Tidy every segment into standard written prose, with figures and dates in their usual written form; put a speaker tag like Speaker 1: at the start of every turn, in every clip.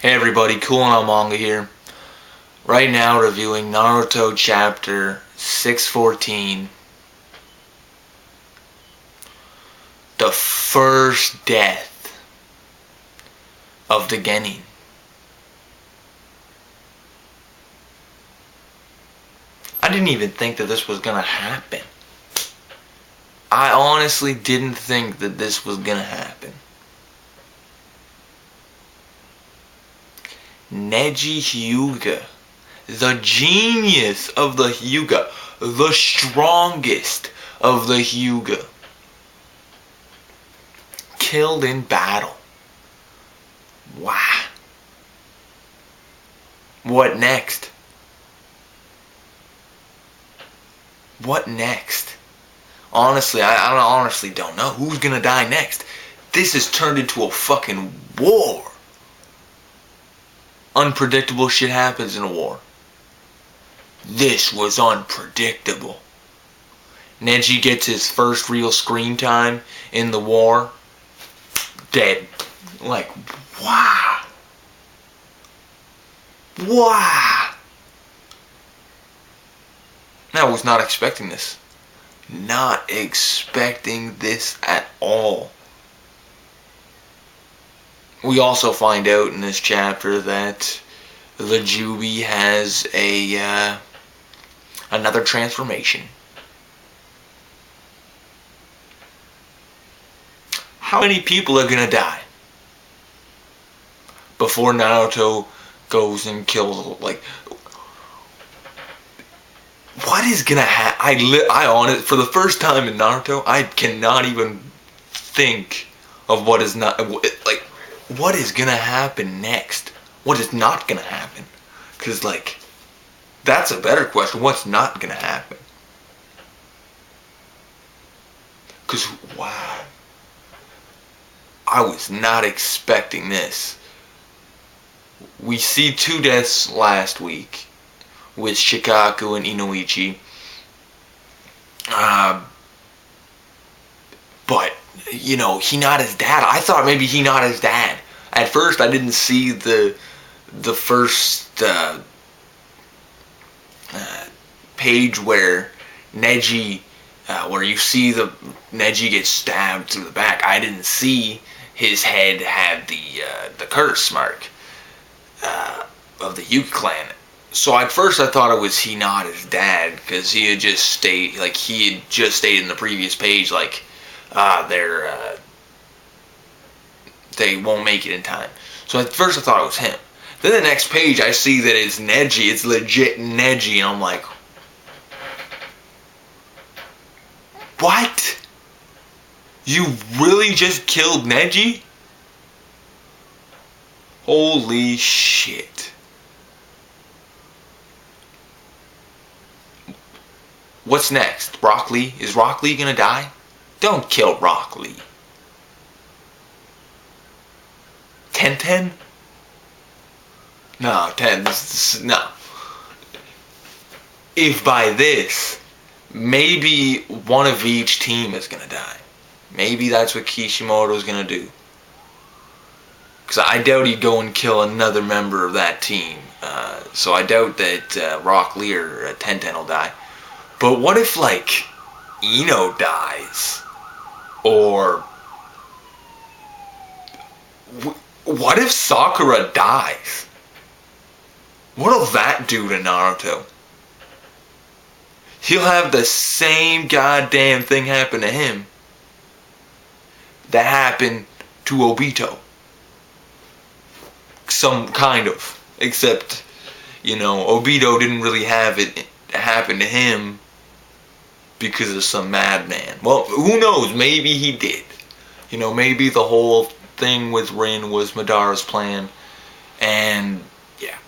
Speaker 1: Hey everybody, Cool on Manga here. Right now reviewing Naruto chapter 614. The first death of the Genin. I didn't even think that this was gonna happen. I honestly didn't think that this was gonna happen. Neji Hyuga, the genius of the Hyuga, the strongest of the Hyuga, killed in battle. Wow. What next? What next? Honestly, I honestly don't know who's gonna die next. This has turned into a fucking war. Unpredictable shit happens in a war. This was unpredictable. Neji gets his first real screen time in the war. Dead. Like, wow. Wow. I was not expecting this. Not expecting this at all. We also find out in this chapter that the Jubi has another transformation. How many people are gonna die before Naruto goes and kills? Like, what is gonna happen? I honestly, for the first time in Naruto, I cannot even think of what is not like. What is gonna happen next? What is not gonna happen? Because, like, that's a better question. What's not gonna happen? Because, wow. I was not expecting this. We see two deaths last week with Shikaku and Inoichi. But, you know, Hinata's dad. I thought maybe Hinata's dad. At first, I didn't see the first page where Neji, where you see the Neji get stabbed through the back. I didn't see his head had the curse mark of the Hyuga clan. So at first, I thought it was Hinata's dad because he had just stated in the previous page, like, they won't make it in time. So at first I thought it was him. Then the next page I see that it's Neji. It's legit Neji, and I'm like, what? You really just killed Neji? Holy shit. What's next? Rock Lee? Is Rock Lee gonna die? Don't kill Rock Lee. Ten? No, no. If by this, maybe one of each team is gonna die. Maybe that's what Kishimoto's gonna do. Because I doubt he'd go and kill another member of that team. So I doubt that Rock Lee or Ten will die. But what if, like, Ino dies? Or what if Sakura dies? What'll that do to Naruto? He'll have the same goddamn thing happen to him that happened to Obito. Some kind of. Except, you know, Obito didn't really have it happen to him because of some madman. Well, who knows? Maybe he did. You know, maybe the whole thing with Rin was Madara's plan. And, yeah.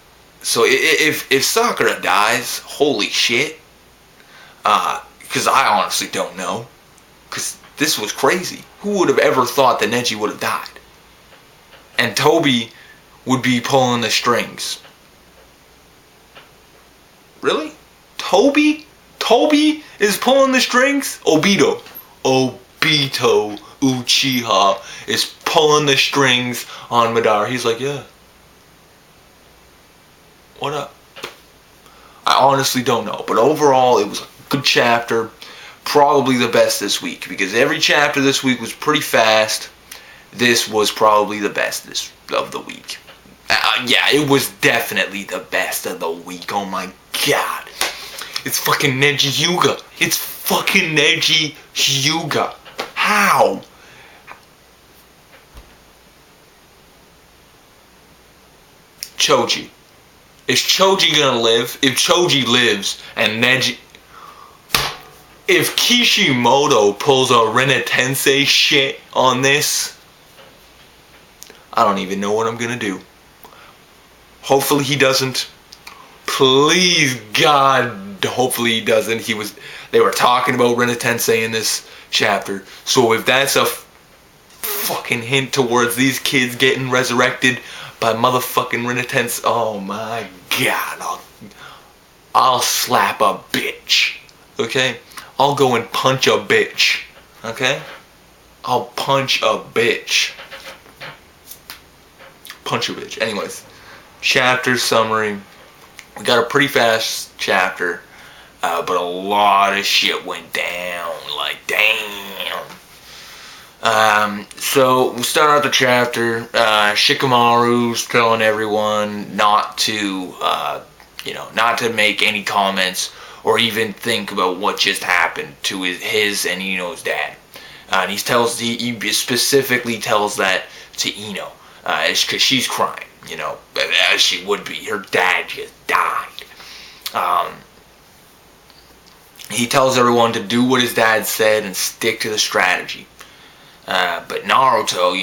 Speaker 1: So if Sakura dies, holy shit. Because I honestly don't know. Because this was crazy. Who would have ever thought that Neji would have died? And Toby would be pulling the strings. Really? Toby? Toby is pulling the strings? Obito Uchiha is pulling the strings on Madara. He's like, yeah. What up? I honestly don't know. But overall, it was a good chapter. Probably the best this week. Because every chapter this week was pretty fast. This was probably the best of the week. Yeah, it was definitely the best of the week. Oh my god. It's fucking Neji Hyuga. It's fucking Neji Hyuga. How? Choji. Is Choji gonna live? If Choji lives and Neji... If Kishimoto pulls a Rena Tensei shit on this, I don't even know what I'm gonna do. Hopefully he doesn't. Please, God, hopefully he doesn't. They were talking about Rena Tensei in this chapter. So if that's a fucking hint towards these kids getting resurrected by motherfucking Rena Tensei, oh my God, I'll slap a bitch. Okay? I'll go and punch a bitch. Okay? I'll punch a bitch. Punch a bitch. Anyways, chapter summary. We got a pretty fast chapter, but a lot of shit went down. Like, damn. So we start out the chapter. Shikamaru's telling everyone not to, not to make any comments or even think about what just happened to his and Ino's dad. And he specifically tells that to Ino, because she's crying, as she would be. Her dad just died. He tells everyone to do what his dad said and stick to the strategy. But Naruto,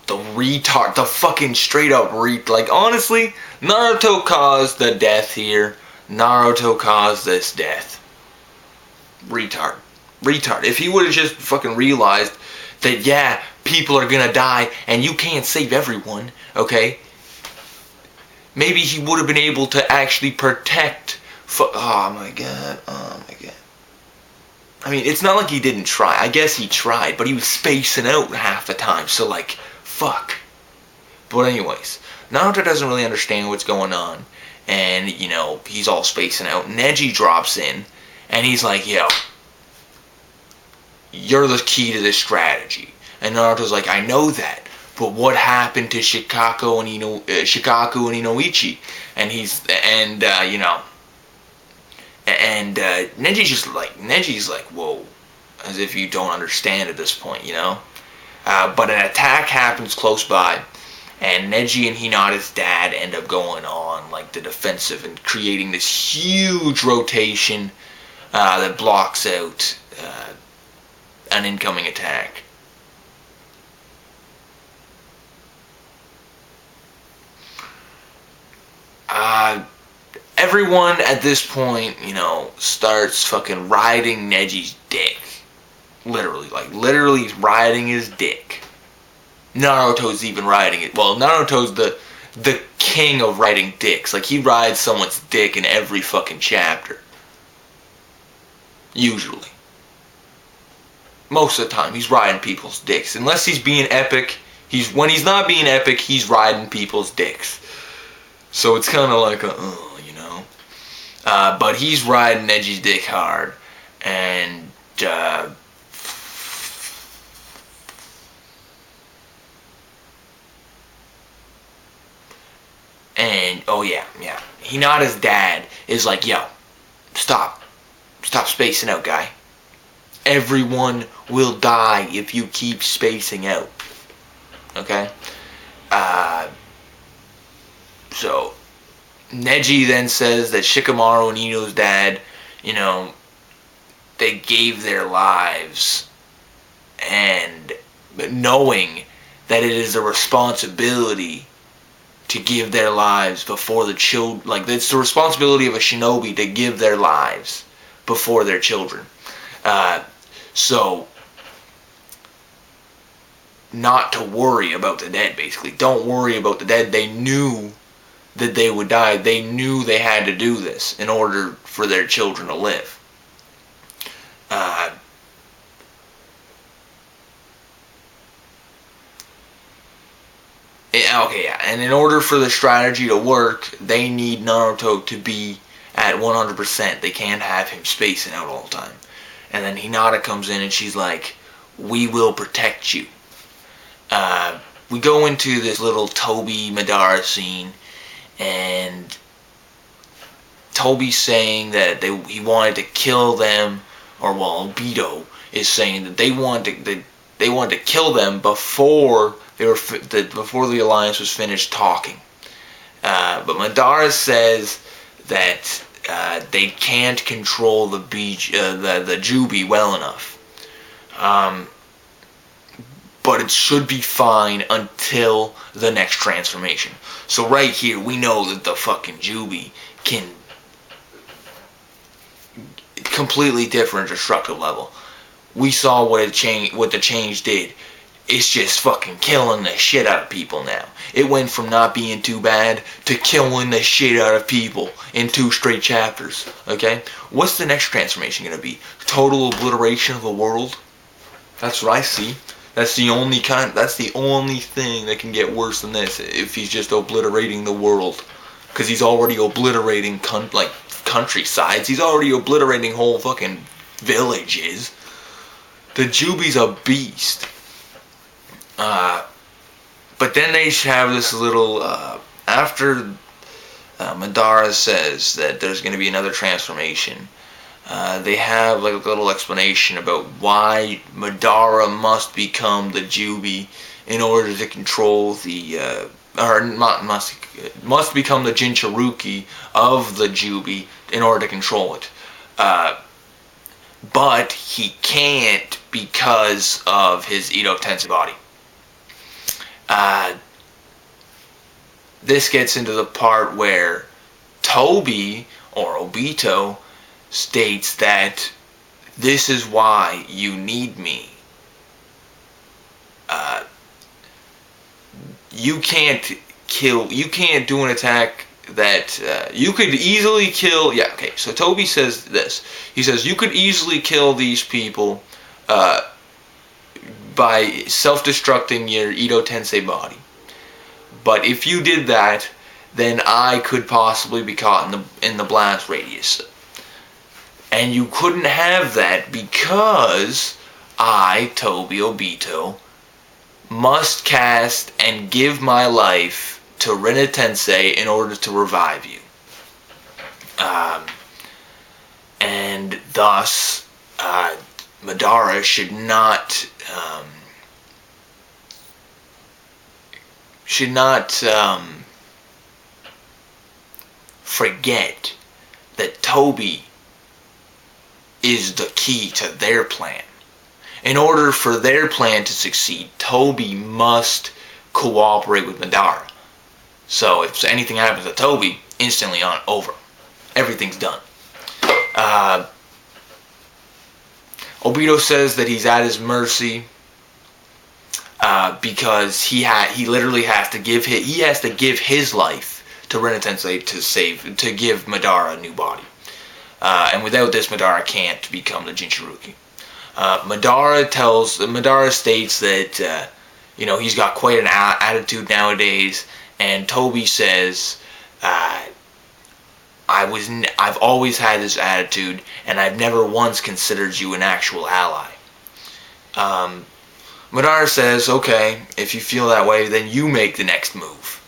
Speaker 1: the retard, the fucking straight up like, honestly, Naruto caused the death here. Naruto caused this death. Retard. If he would have just fucking realized that, yeah, people are gonna die and you can't save everyone, okay? Maybe he would have been able to actually protect... Oh my god. I mean, it's not like he didn't try. I guess he tried, but he was spacing out half the time, so like, fuck. But anyways, Naruto doesn't really understand what's going on, and, he's all spacing out. Neji drops in, and he's like, yo, you're the key to this strategy. And Naruto's like, I know that, but what happened to Shikaku and Inoichi? And Neji's like, whoa, as if you don't understand at this point, But an attack happens close by, and Neji and Hinata's dad end up going on, like, the defensive and creating this huge rotation that blocks out an incoming attack. Everyone at this point, starts fucking riding Neji's dick. Literally riding his dick. Naruto's even riding it. Well, Naruto's the king of riding dicks. Like, he rides someone's dick in every fucking chapter. Usually. Most of the time, he's riding people's dicks. Unless he's being epic, when he's not being epic, he's riding people's dicks. So it's kind of like but he's riding Neji's dick hard, and oh yeah, Hinata's dad is like, yo, stop spacing out, guy. Everyone will die if you keep spacing out. Okay? So Neji then says that Shikamaru and Ino's dad, they gave their lives, and knowing that it is a responsibility to give their lives before the children, like, it's the responsibility of a shinobi to give their lives before their children. So, not to worry about the dead, basically. Don't worry about the dead. They knew that they would die. They knew they had to do this in order for their children to live. Okay, yeah. And in order for the strategy to work, they need Naruto to be at 100%. They can't have him spacing out all the time. And then Hinata comes in and she's like, "We will protect you." We go into this little Toby Madara scene, and Toby's saying that he wanted to kill them, or well, Obito is saying that they wanted to kill them before before the alliance was finished talking. But Madara says that they can't control the Jubi well enough. But it should be fine until the next transformation. So right here, we know that the fucking Jubi can completely different destructive level. We saw what the change did. It's just fucking killing the shit out of people now. It went from not being too bad to killing the shit out of people in 2 straight chapters. Okay? What's the next transformation gonna be? Total obliteration of the world? That's what I see. That's the only thing that can get worse than this, if he's just obliterating the world. Because he's already obliterating countrysides. He's already obliterating whole fucking villages. The Jubi's a beast. But then they have this little, after Madara says that there's going to be another transformation, they have like a little explanation about why Madara must become the Jubi in order to control the, must become the Jinchuruki of the Jubi in order to control it. But he can't because of his Edo Tensei body. This gets into the part where Toby, or Obito, states that this is why you need me. You can't do an attack that you could easily kill. Yeah, okay, so Toby says this. He says, you could easily kill these people by self-destructing your Edo Tensei body. But if you did that, then I could possibly be caught in the blast radius. And you couldn't have that because I, Toby Obito, must cast and give my life to Rin Tensei in order to revive you. And thus, Madara should not forget that Toby is the key to their plan. In order for their plan to succeed, Toby must cooperate with Madara. So if anything happens to Toby, instantly over. Everything's done. Obito says that he's at his mercy because he literally has to give his life to Rin Tensei to give Madara a new body. And without this, Madara can't become the Jinchuruki. Madara states that he's got quite an attitude nowadays, and Toby says, I've always had this attitude, and I've never once considered you an actual ally. Madara says, okay, if you feel that way, then you make the next move.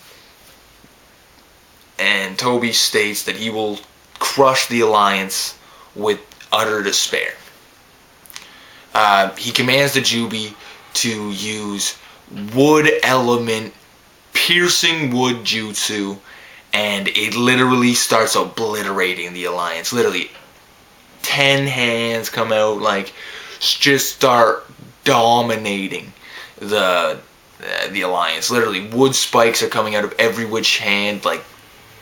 Speaker 1: And Toby states that he will crush the alliance with utter despair. He commands the Jubi to use wood element piercing wood jutsu, and it literally starts obliterating the alliance. Literally 10 hands come out, just start dominating the alliance. Literally wood spikes are coming out of every which hand.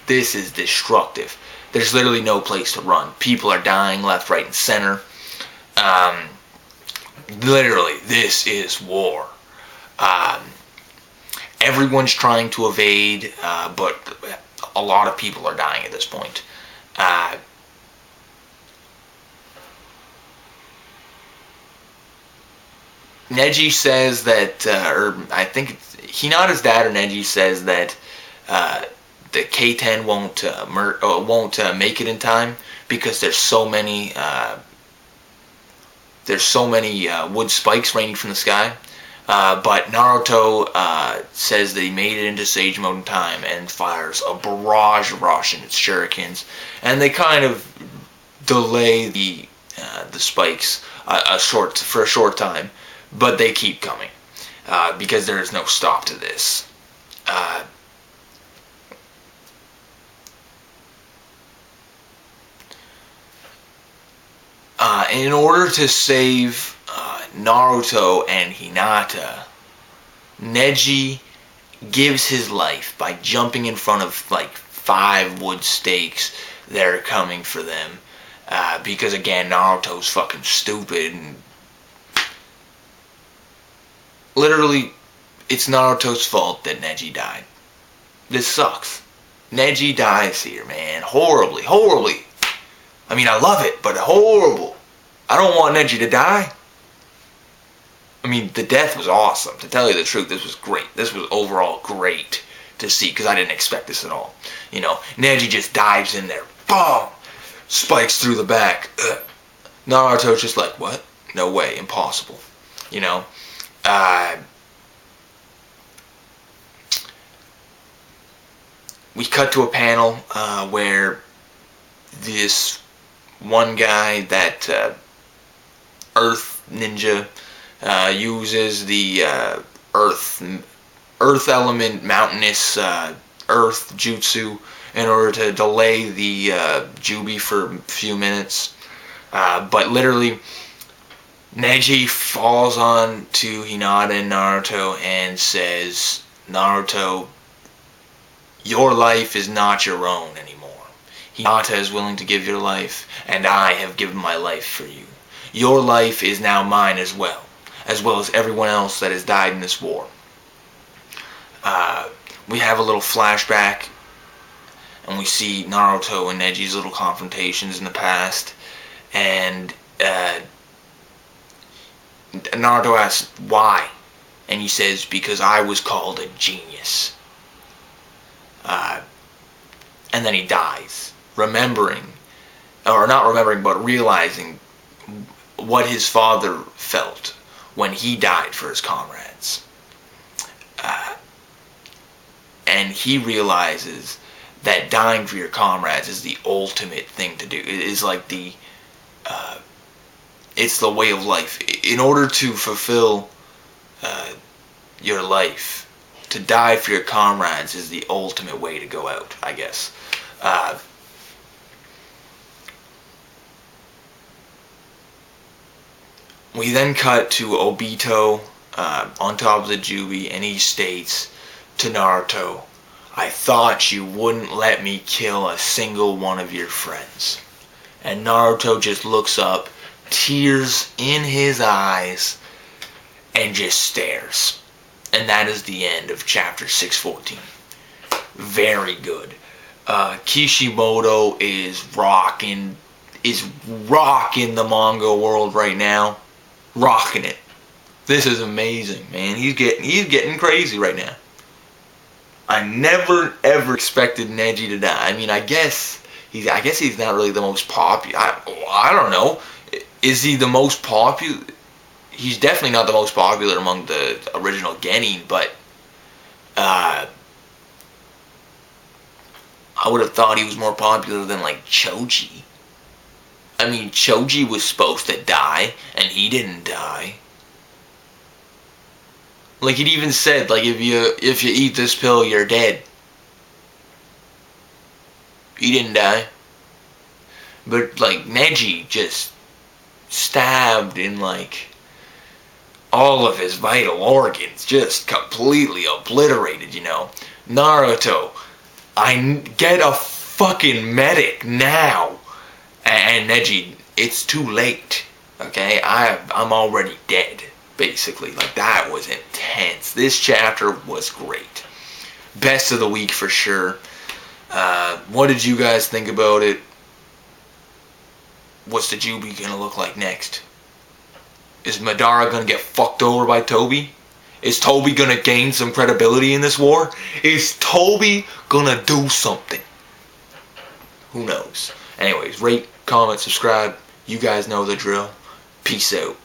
Speaker 1: This is destructive. There's literally no place to run. People are dying left, right, and center. Literally, this is war. Everyone's trying to evade, but a lot of people are dying at this point. Neji says that, or I think it's Hinata's dad or Neji says that the K-10 won't make it in time because there's so many wood spikes raining from the sky. But Naruto says that he made it into Sage Mode in time and fires a barrage of Rasen shurikens, and they kind of delay the spikes for a short time, but they keep coming because there is no stop to this. In order to save Naruto and Hinata, Neji gives his life by jumping in front of like 5 wood stakes that are coming for them. Because again, Naruto's fucking stupid and literally it's Naruto's fault that Neji died. This sucks. Neji dies here, man. Horribly. I mean, I love it, but horrible. I don't want Neji to die. I mean, the death was awesome. To tell you the truth, this was great. This was overall great to see, because I didn't expect this at all. You know, Neji just dives in there. Boom! Spikes through the back. Naruto's just like, what? No way. Impossible. You know? We cut to a panel where this one guy, that Earth Ninja, uses the Earth element mountainous Earth Jutsu in order to delay the Jubi for a few minutes. But literally, Neji falls on to Hinata and Naruto and says, Naruto, your life is not your own anymore. Hinata is willing to give your life, and I have given my life for you. Your life is now mine as well as everyone else that has died in this war. We have a little flashback, and we see Naruto and Neji's little confrontations in the past, and Naruto asks, why? And he says, because I was called a genius. And then he dies, realizing what his father felt when he died for his comrades. And he realizes that dying for your comrades is the ultimate thing to do. It is like it's the way of life. In order to fulfill your life, to die for your comrades is the ultimate way to go out, I guess. We then cut to Obito on top of the Jubi, and he states to Naruto, I thought you wouldn't let me kill a single one of your friends. And Naruto just looks up, tears in his eyes, and just stares. And that is the end of chapter 614. Very good. Kishimoto is rocking the manga world right now. Rocking it. This is amazing, man. He's getting crazy right now. I never ever expected Neji to die. I mean, I guess he's not really the most popular. I don't know. Is he the most popular? He's definitely not the most popular among the original Genin, but I would have thought he was more popular than like Choji. I mean, Choji was supposed to die, and he didn't die. Like, it even said, like, if you eat this pill, you're dead. He didn't die. But, like, Neji just stabbed in, like, all of his vital organs. Just completely obliterated, you know. Naruto, I get a fucking medic now. And Neji, it's too late. Okay? I'm already dead. Basically, like, that was intense. This chapter was great. Best of the week for sure. What did you guys think about it? What's the Jubi gonna look like next? Is Madara gonna get fucked over by Toby? Is Toby gonna gain some credibility in this war? Is Toby gonna do something? Who knows? Anyways, rate, comment, subscribe. You guys know the drill. Peace out.